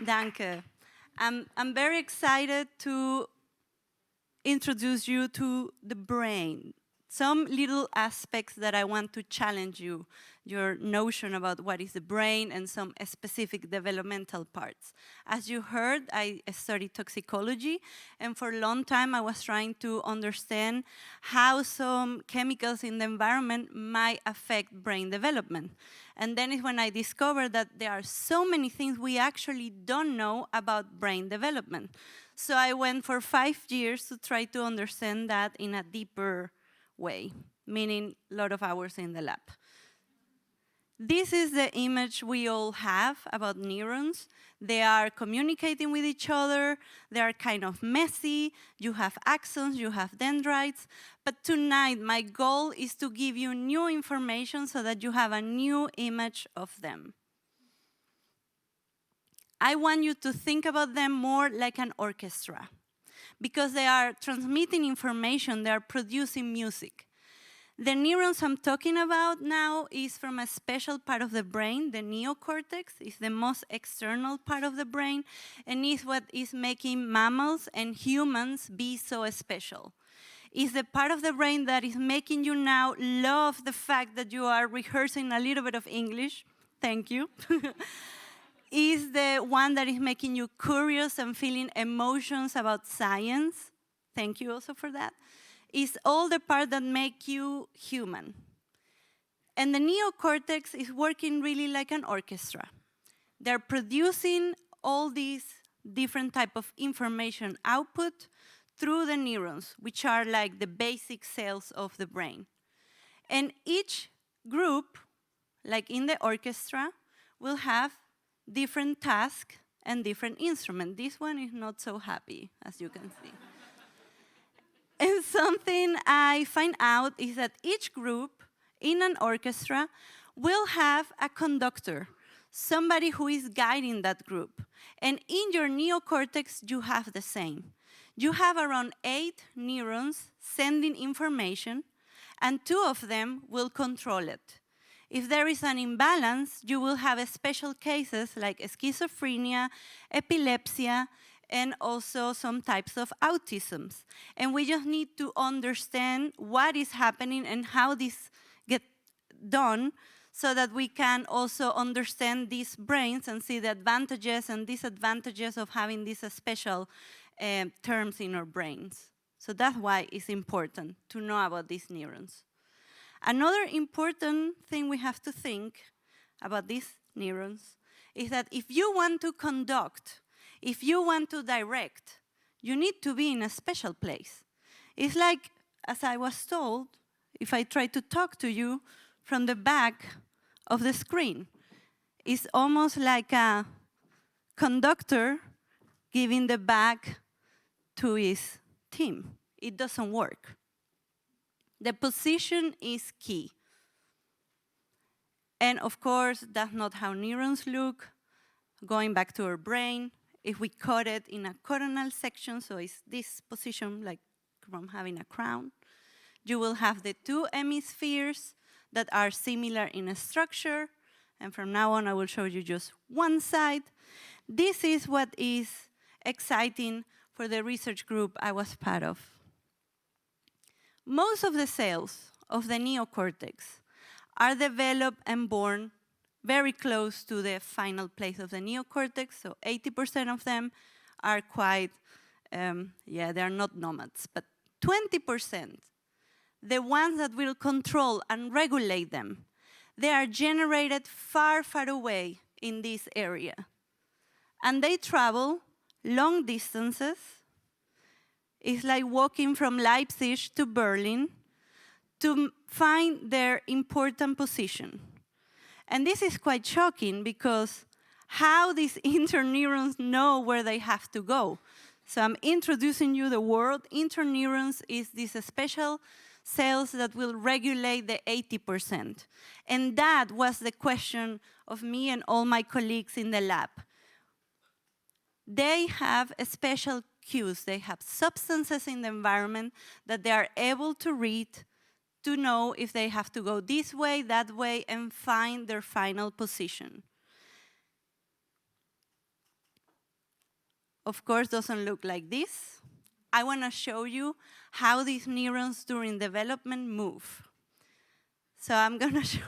Danke. I'm very excited to introduce you to the brain. Some little aspects that I want to challenge you, your notion about what is the brain and some specific developmental parts. As you heard, I studied toxicology, and for a long time I was trying to understand how some chemicals in the environment might affect brain development. And then is when I discovered that there are so many things we actually don't know about brain development. So I went for 5 years to try to understand that in a deeper way, meaning a lot of hours in the lab. This is the image we all have about neurons. They are communicating with each other, they are kind of messy, you have axons, you have dendrites, but tonight my goal is to give you new information so that you have a new image of them. I want you to think about them more like an orchestra, because they are transmitting information, they are producing music. The neurons I'm talking about now is from a special part of the brain, the neocortex. It's the most external part of the brain, and is what is making mammals and humans be so special. It's the part of the brain that is making you now love the fact that you are rehearsing a little bit of English. Thank you. Is the one that is making you curious and feeling emotions about science. Thank you also for that. Is all the part that make you human. And the neocortex is working really like an orchestra. They're producing all these different type of information output through the neurons, which are like the basic cells of the brain. And each group, like in the orchestra, will have different tasks and different instruments. This one is not so happy, as you can see. And something I find out is that each group in an orchestra will have a conductor, somebody who is guiding that group. And in your neocortex, you have the same. You have around 8 neurons sending information, and 2 of them will control it. If there is an imbalance, you will have special cases like schizophrenia, epilepsia, and also some types of autisms. And we just need to understand what is happening and how this gets done so that we can also understand these brains and see the advantages and disadvantages of having these special terms in our brains. So that's why it's important to know about these neurons. Another important thing we have to think about these neurons is that if you want to conduct, if you want to direct, you need to be in a special place. It's like, as I was told, if I try to talk to you from the back of the screen, it's almost like a conductor giving the back to his team. It doesn't work. The position is key. And of course, that's not how neurons look. Going back to our brain, if we cut it in a coronal section, so it's this position, like from having a crown, you will have the 2 hemispheres that are similar in a structure. And from now on, I will show you just one side. This is what is exciting for the research group I was part of. Most of the cells of the neocortex are developed and born very close to the final place of the neocortex, so 80% of them are quite, they're not nomads, but 20%, the ones that will control and regulate them, they are generated far, far away in this area. And they travel long distances. It's like walking from Leipzig to Berlin to find their important position. And this is quite shocking because how these interneurons know where they have to go. So I'm introducing you the word. Interneurons is these special cells that will regulate the 80%. And that was the question of me and all my colleagues in the lab. They have special cues. They have substances in the environment that they are able to read to know if they have to go this way, that way, and find their final position. of course, doesn't look like this. I want to show you how these neurons during development move. So I'm going to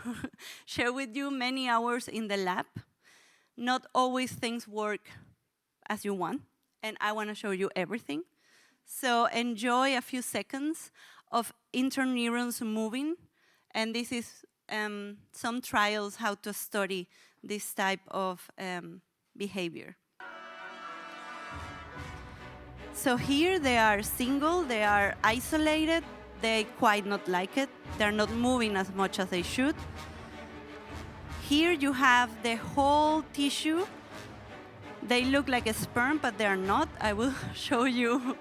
share with you many hours in the lab. Not always things work as you want, and I want to show you everything. So enjoy a few seconds of interneurons moving, and this is some trials how to study this type of behavior. So here they are single, they are isolated, they quite not like it, they're not moving as much as they should. Here you have the whole tissue. They look like a sperm, but they're not. I will show you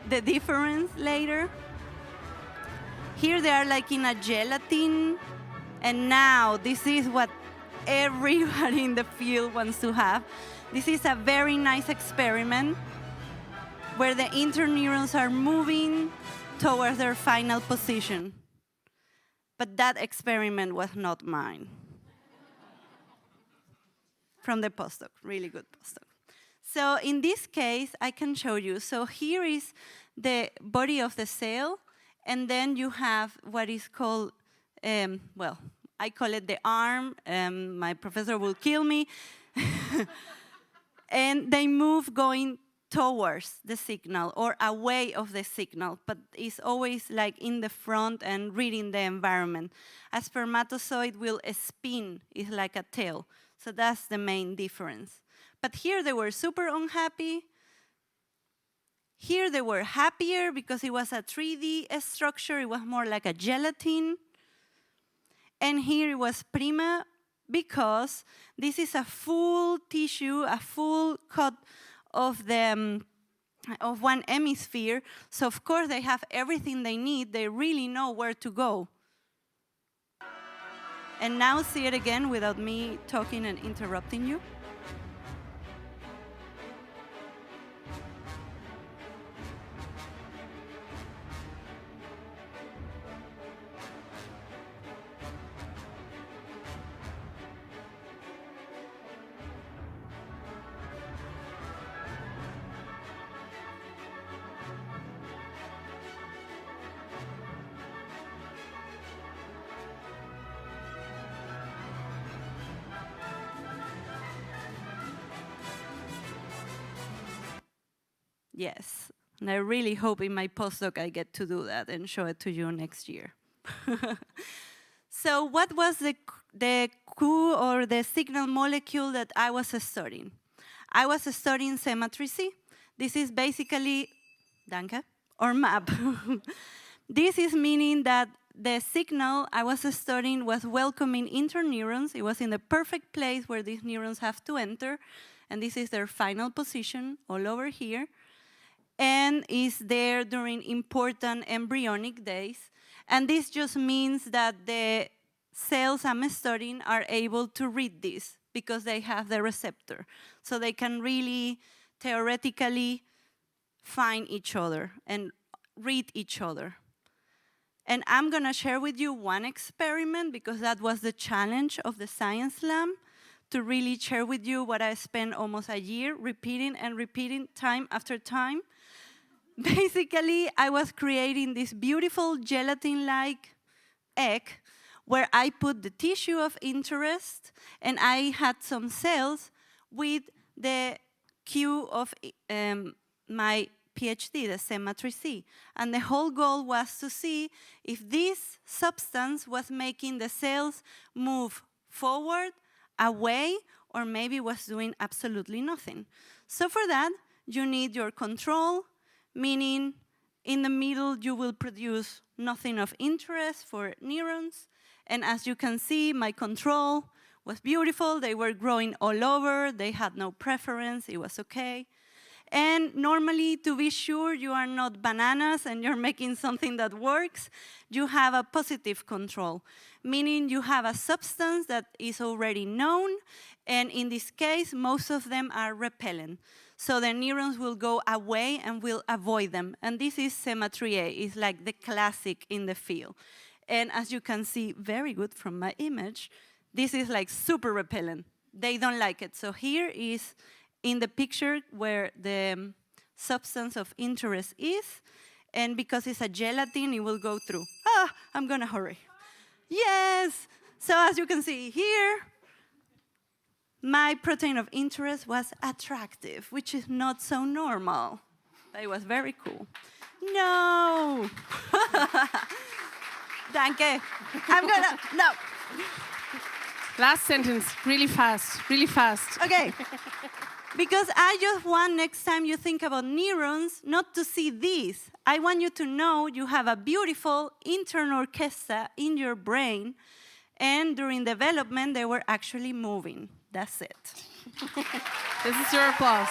the difference later. Here they are like in a gelatin, and now this is what everybody in the field wants to have. This is a very nice experiment where the interneurons are moving towards their final position. But that experiment was not mine. From the postdoc, really good postdoc. So in this case, I can show you. So here is the body of the cell, and then you have what is called, well, I call it the arm. My professor will kill me. And they move going towards the signal or away of the signal, but it's always like in the front and reading the environment. A spermatozoid will spin, it's like a tail. So that's the main difference. But here they were super unhappy. Here they were happier because it was a 3D structure, it was more like a gelatin. And here it was prima because this is a full tissue, a full cut of one hemisphere, so of course they have everything they need, they really know where to go. And now see it again without me talking and interrupting you. Yes, and I really hope in my postdoc I get to do that and show it to you next year. So what was the cue or the signal molecule that I was studying? I was studying SEMA3C. This is basically, danke, or MAP. This is meaning that the signal I was studying was welcoming interneurons. It was in the perfect place where these neurons have to enter, and this is their final position all over here, and is there during important embryonic days. And this just means that the cells I'm studying are able to read this because they have the receptor. So they can really theoretically find each other and read each other. And I'm going to share with you one experiment because that was the challenge of the science lab, to really share with you what I spent almost a year repeating and repeating time after time. Basically, I was creating this beautiful gelatin-like egg where I put the tissue of interest, and I had some cells with the cue of my PhD, the SEMA3C. And the whole goal was to see if this substance was making the cells move forward, away, or maybe was doing absolutely nothing. So for that, you need your control, meaning in the middle you will produce nothing of interest for neurons. And as you can see, my control was beautiful. They were growing all over. They had no preference. It was okay. And normally, to be sure you are not bananas and you're making something that works, you have a positive control, meaning you have a substance that is already known, and in this case, most of them are repellent. So the neurons will go away and will avoid them. And this is SEMA3A, it's like the classic in the field. And as you can see, very good from my image, this is like super repellent. They don't like it. So here is in the picture where the substance of interest is, and because it's a gelatin, it will go through. I'm gonna hurry. Yes! So as you can see here, my protein of interest was attractive, which is not so normal. But it was very cool. No! Danke. No. Last sentence, really fast, really fast. Okay. Because I just want next time you think about neurons, not to see these. I want you to know you have a beautiful internal orchestra in your brain, and during development, they were actually moving. That's it. This is your applause.